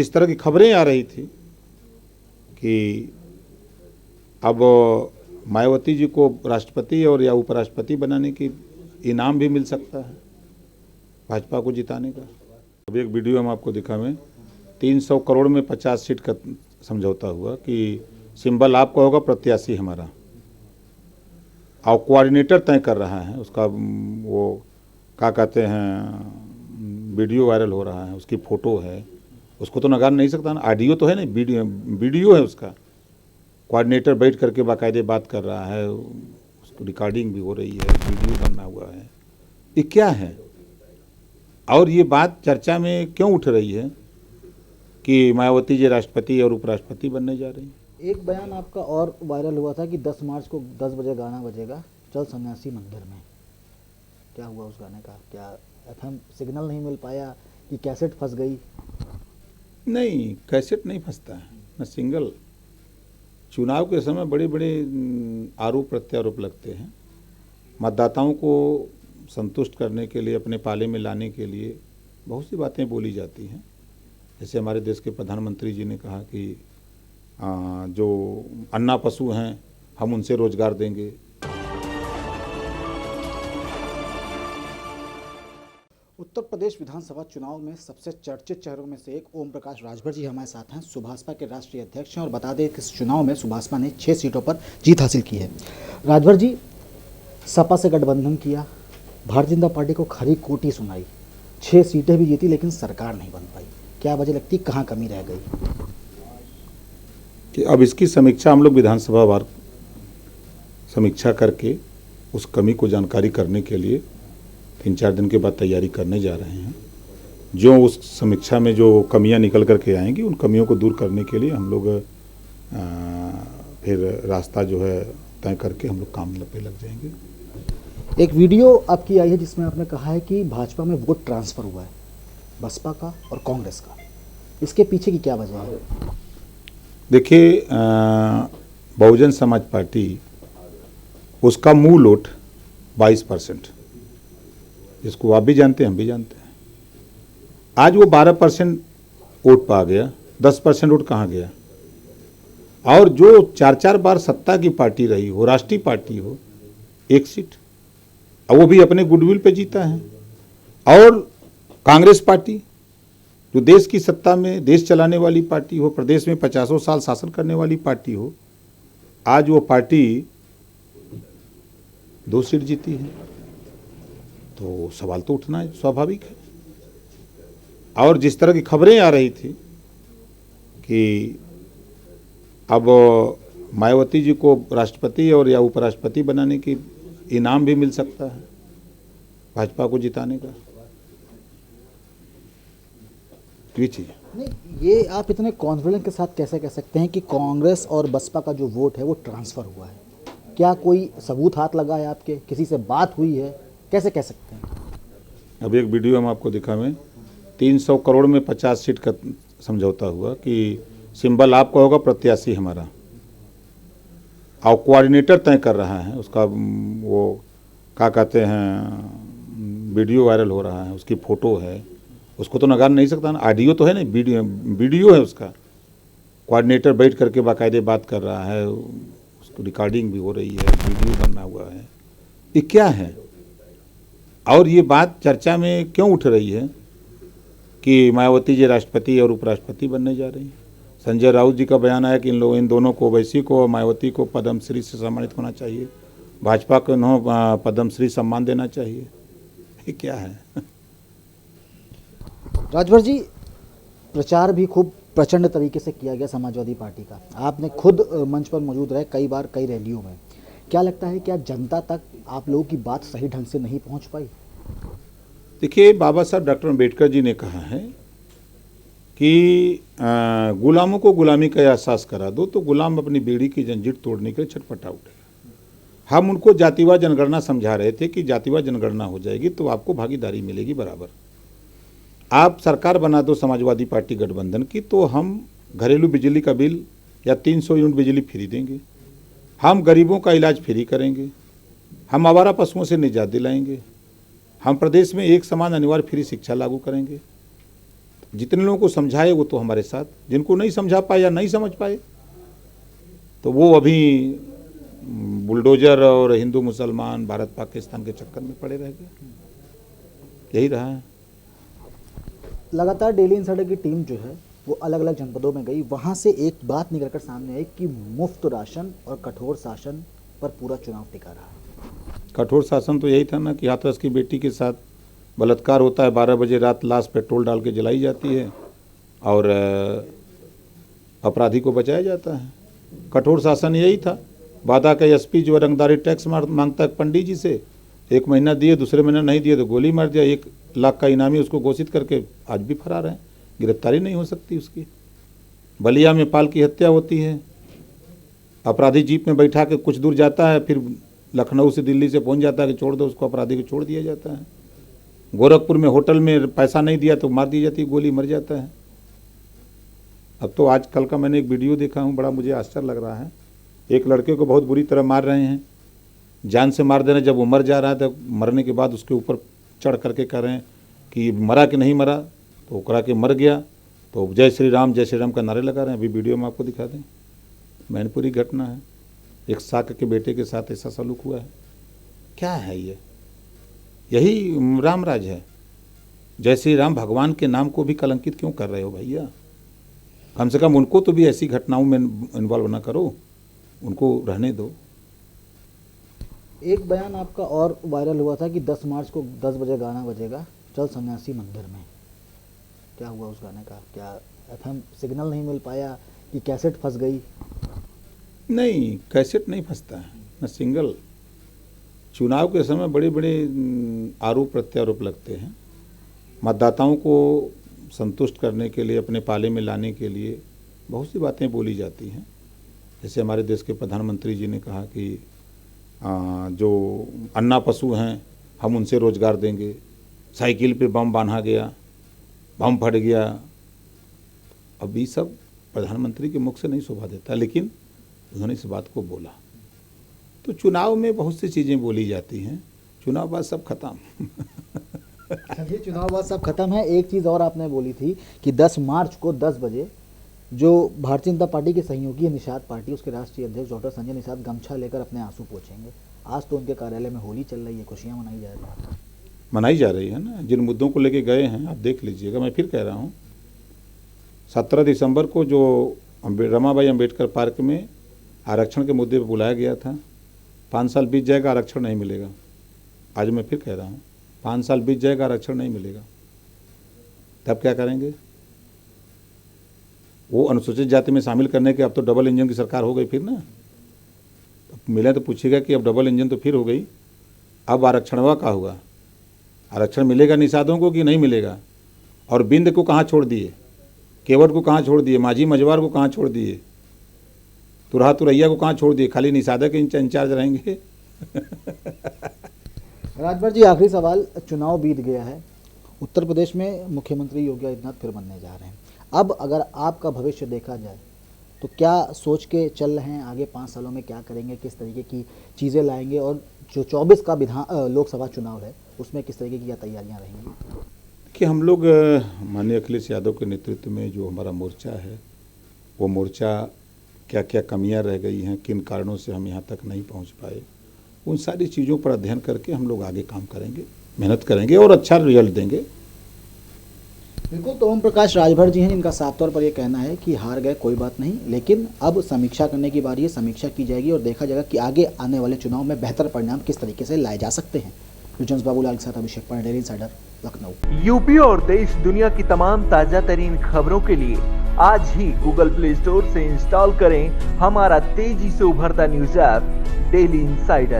जिस तरह की खबरें आ रही थी कि अब मायावती जी को राष्ट्रपति और या उपराष्ट्रपति बनाने की इनाम भी मिल सकता है भाजपा को जिताने का। अब एक वीडियो हम आपको दिखावें। 300 करोड़ में 50 सीट का समझौता हुआ कि सिंबल आपका होगा, प्रत्याशी हमारा, और कोऑर्डिनेटर तय कर रहा है उसका। वो क्या कहते हैं, वीडियो वायरल हो रहा है, उसकी फ़ोटो है, उसको तो नकार नहीं सकता ना, ऑडियो तो है नहीं, वीडियो है उसका। कोऑर्डिनेटर बैठ करके बाकायदे बात कर रहा है, उसको रिकॉर्डिंग भी हो रही है, वीडियो बनना हुआ है। ये क्या है? और ये बात चर्चा में क्यों उठ रही है कि मायावती जी राष्ट्रपति और उपराष्ट्रपति बनने जा रही हैं? एक बयान आपका और वायरल हुआ था कि 10 मार्च को 10 बजे गाना बजेगा चल सन्यासी मंदिर में। क्या हुआ उस गाने का? क्या एफएम सिग्नल नहीं मिल पाया कि कैसेट फंस गई? नहीं, कैसेट नहीं फंसता है, न सिंगल। चुनाव के समय बड़े बड़े आरोप प्रत्यारोप लगते हैं। मतदाताओं को संतुष्ट करने के लिए, अपने पाले में लाने के लिए बहुत सी बातें बोली जाती हैं। जैसे हमारे देश के प्रधानमंत्री जी ने कहा कि जो अन्ना पशु हैं हम उनसे रोजगार देंगे। उत्तर प्रदेश विधानसभा चुनाव में सबसे चर्चित चेहरों में से एक ओम प्रकाश राजभर जी हमारे साथ हैं। सुभाषपा के राष्ट्रीय अध्यक्ष हैं और बता दें कि इस चुनाव में सुभाषपा ने 6 सीटों पर जीत हासिल की है। राजभर जी, सपा से गठबंधन किया, भारतीय जनता पार्टी को खरी कोटी सुनाई, 6 सीटें भी जीती लेकिन सरकार नहीं बन पाई। क्या वजह लगती, कहाँ कमी रह गई? कि अब इसकी समीक्षा हम लोग विधानसभा वार समीक्षा करके उस कमी को जानकारी करने के लिए 3-4 दिन के बाद तैयारी करने जा रहे हैं। जो उस समीक्षा में जो कमियां निकल करके आएंगी, उन कमियों को दूर करने के लिए हम लोग फिर रास्ता जो है तय करके हम लोग काम पे लग जाएंगे। एक वीडियो आपकी आई है जिसमें आपने कहा है कि भाजपा में वोट ट्रांसफ़र हुआ है, बसपा का और कांग्रेस का। इसके पीछे की क्या वजह है? देखिए, बहुजन समाज पार्टी, उसका मूल वोट 22%, जिसको आप भी जानते हैं, हम भी जानते हैं। आज वो 12% वोट पा गया, 10% वोट कहाँ गया? और जो 4-4 बार सत्ता की पार्टी रही हो, राष्ट्रीय पार्टी हो, 1 सीट, और वो भी अपने गुडविल पे जीता है। और कांग्रेस पार्टी, जो देश की सत्ता में देश चलाने वाली पार्टी हो, प्रदेश में 50 साल शासन करने वाली पार्टी हो, आज वो पार्टी 2 सीट जीती है। तो सवाल तो उठना है, स्वाभाविक है। और जिस तरह की खबरें आ रही थी कि अब मायावती जी को राष्ट्रपति और या उपराष्ट्रपति बनाने की इनाम भी मिल सकता है भाजपा को जिताने का, ये चीज़ नहीं, ये आप इतने कॉन्फिडेंस के साथ कैसे कह सकते हैं कि कांग्रेस और बसपा का जो वोट है वो ट्रांसफ़र हुआ है? क्या कोई सबूत हाथ लगा है आपके, किसी से बात हुई है, कैसे कह सकते हैं? अब एक वीडियो हम आपको दिखावें। 300 करोड़ में 50 सीट का समझौता हुआ कि सिंबल आपका होगा, प्रत्याशी हमारा, और कोऑर्डिनेटर तय कर रहा है उसका। वो क्या कहते हैं, वीडियो वायरल हो रहा है, उसकी फ़ोटो है, उसको तो नकार नहीं सकता ना, ऑडियो तो है नहीं, वीडियो है उसका। कोऑर्डिनेटर बैठ करके बाकायदे बात कर रहा है, उसको रिकॉर्डिंग भी हो रही है, वीडियो बनना हुआ है। ये क्या है? और ये बात चर्चा में क्यों उठ रही है कि मायावती जी राष्ट्रपति और उपराष्ट्रपति बनने जा रही हैं? संजय राउत जी का बयान आया कि इन दोनों को, ओवैसी को और मायावती को पद्मश्री से सम्मानित होना चाहिए, भाजपा को इन्हों पद्मश्री सम्मान देना चाहिए। ये क्या है? राजभर जी, प्रचार भी खूब प्रचंड तरीके से किया गया समाजवादी पार्टी का। आपने खुद मंच पर मौजूद रहे कई बार, कई रैलियों में। क्या लगता है, क्या जनता तक आप लोगों की बात सही ढंग से नहीं पहुंच पाई? देखिए, बाबा साहब डॉक्टर अम्बेडकर जी ने कहा है कि गुलामों को गुलामी का एहसास करा दो तो गुलाम अपनी बेड़ी की जंजीर तोड़ने के लिए छटपटा उठेगा। हम उनको जातिवाद जनगणना समझा रहे थे कि जातिवाद जनगणना हो जाएगी तो आपको भागीदारी मिलेगी बराबर। आप सरकार बना दो समाजवादी पार्टी गठबंधन की, तो हम घरेलू बिजली का बिल या 300 यूनिट बिजली फ्री देंगे, हम गरीबों का इलाज फ्री करेंगे, हम आवारा पशुओं से निजात दिलाएंगे, हम प्रदेश में एक समान अनिवार्य फ्री शिक्षा लागू करेंगे। जितने लोगों को समझाए वो तो हमारे साथ, जिनको नहीं समझा पाए या नहीं समझ पाए तो वो अभी बुलडोजर और हिंदू मुसलमान भारत पाकिस्तान के चक्कर में पड़े रह गए। यही रहा है। लगातार डेली इंसाइडर की टीम जो है वो अलग अलग जनपदों में गई, वहाँ से एक बात निकलकर सामने आई कि मुफ्त राशन और कठोर शासन पर पूरा चुनाव टिका रहा। कठोर शासन तो यही था ना कि हाथरस की बेटी के साथ बलात्कार होता है, 12 बजे रात लाश पेट्रोल डाल के जलाई जाती है और अपराधी को बचाया जाता है। कठोर शासन यही था। वादा का एसपी जो रंगदारी टैक्स मांगता है पंडित जी से, 1 महीना दिए, दूसरे महीना नहीं दिए तो गोली मार दिया, 1 लाख का इनामी उसको घोषित करके आज भी फरार है, गिरफ्तारी नहीं हो सकती उसकी। बलिया में पाल की हत्या होती है, अपराधी जीप में बैठा के कुछ दूर जाता है, फिर लखनऊ से दिल्ली से पहुंच जाता है कि छोड़ दो उसको, अपराधी को छोड़ दिया जाता है। गोरखपुर में होटल में पैसा नहीं दिया तो मार दी जाती है, गोली मर जाता है। अब तो आज कल का मैंने एक वीडियो देखा हूँ, बड़ा मुझे आश्चर्य लग रहा है। एक लड़के को बहुत बुरी तरह मार रहे हैं, जान से मार दे रहे हैं। जब वो मर जा रहा है तो मरने के बाद उसके ऊपर चढ़ करके कह रहे हैं कि मरा कि नहीं मरा, तो करा के मर गया तो जय श्री राम का नारे लगा रहे हैं। अभी वीडियो में आपको दिखा दें, मैनपुरी घटना है, एक साक के बेटे के साथ ऐसा सलूक हुआ है। क्या है ये? यही राम राज है। जय श्री राम भगवान के नाम को भी कलंकित क्यों कर रहे हो भैया? कम से कम उनको तो भी ऐसी घटनाओं में इन्वॉल्व ना करो, उनको रहने दो। एक बयान आपका और वायरल हुआ था कि 10 मार्च को 10 बजे गाना बजेगा चल सन्यासी मंदिर में। क्या हुआ उस गाने का? क्या एफएम सिग्नल नहीं मिल पाया कि कैसेट फंस गई? नहीं, कैसेट नहीं फंसता है न सिंगल। चुनाव के समय बड़े बड़े आरोप प्रत्यारोप लगते हैं। मतदाताओं को संतुष्ट करने के लिए, अपने पाले में लाने के लिए बहुत सी बातें बोली जाती हैं। जैसे हमारे देश के प्रधानमंत्री जी ने कहा कि जो अन्ना पशु हैं हम उनसे रोजगार देंगे। साइकिल पे बम बांधा गया, बम फट गया। अब ये सब प्रधानमंत्री के मुख से नहीं शोभा देता, लेकिन उन्होंने इस बात को बोला। तो चुनाव में बहुत सी चीज़ें बोली जाती हैं, चुनाव बाद सब खत्म। चलिए, चुनाव बाद सब खत्म है। एक चीज़ और आपने बोली थी कि 10 मार्च को 10 बजे जो भारतीय जनता पार्टी के सहयोगी निषाद पार्टी, उसके राष्ट्रीय अध्यक्ष डॉक्टर संजय निषाद गमछा लेकर अपने आंसू पोंछेंगे। आज तो उनके कार्यालय में होली चल रही है, खुशियाँ मनाई जा रही है ना। जिन मुद्दों को लेके गए हैं आप देख लीजिएगा। मैं फिर कह रहा हूँ, 17 दिसंबर को जो रमाबाई अंबेडकर पार्क में आरक्षण के मुद्दे पर बुलाया गया था, 5 साल बीत जाएगा, आरक्षण नहीं मिलेगा। आज मैं फिर कह रहा हूँ, 5 साल बीत जाएगा, आरक्षण नहीं मिलेगा। तब क्या करेंगे? वो अनुसूचित जाति में शामिल करने के अब तो डबल इंजन की सरकार हो गई फिर ना। तो मिले तो पूछेगा कि अब डबल इंजन तो फिर हो गई, अब आरक्षणवा का हुआ? आरक्षण मिलेगा निषादों को कि नहीं मिलेगा? और बिंद को कहाँ छोड़ दिए, केवट को कहाँ छोड़ दिए, माझी मझवार को कहाँ छोड़ दिए, तुरहा तुरैया को कहाँ छोड़ दिए? खाली निषादा के इंचार्ज रहेंगे। राजभर जी, आखिरी सवाल। चुनाव बीत गया है, उत्तर प्रदेश में मुख्यमंत्री योगी आदित्यनाथ फिर बनने जा रहे हैं। अब अगर आपका भविष्य देखा जाए तो क्या सोच के चल रहे हैं आगे 5 सालों में क्या करेंगे, किस तरीके की चीज़ें लाएंगे, और जो 24 का लोकसभा चुनाव है उसमें किस तरीके की क्या तैयारियां रहेंगी? कि हम लोग माननीय अखिलेश यादव के नेतृत्व में जो हमारा मोर्चा है, वो मोर्चा क्या क्या कमियां रह गई हैं, किन कारणों से हम यहाँ तक नहीं पहुँच पाए, उन सारी चीज़ों पर अध्ययन करके हम लोग आगे काम करेंगे, मेहनत करेंगे और अच्छा रिजल्ट देंगे। बिल्कुल। तो ओम प्रकाश राजभर जी हैं, जिनका साफ तौर पर यह कहना है कि हार गए कोई बात नहीं, लेकिन अब समीक्षा करने की बारी है, समीक्षा की जाएगी और देखा जाएगा कि आगे आने वाले चुनाव में बेहतर परिणाम किस तरीके से लाए जा सकते हैं। रुचंस बाबूलाल के साथ अभिषेक पांडे, डेली इंसाइडर, लखनऊ। यूपी और देश दुनिया की तमाम ताजा तरीन खबरों के लिए आज ही गूगल प्ले स्टोर से इंस्टॉल करें हमारा तेजी से उभरता न्यूज ऐप डेली इंसाइडर।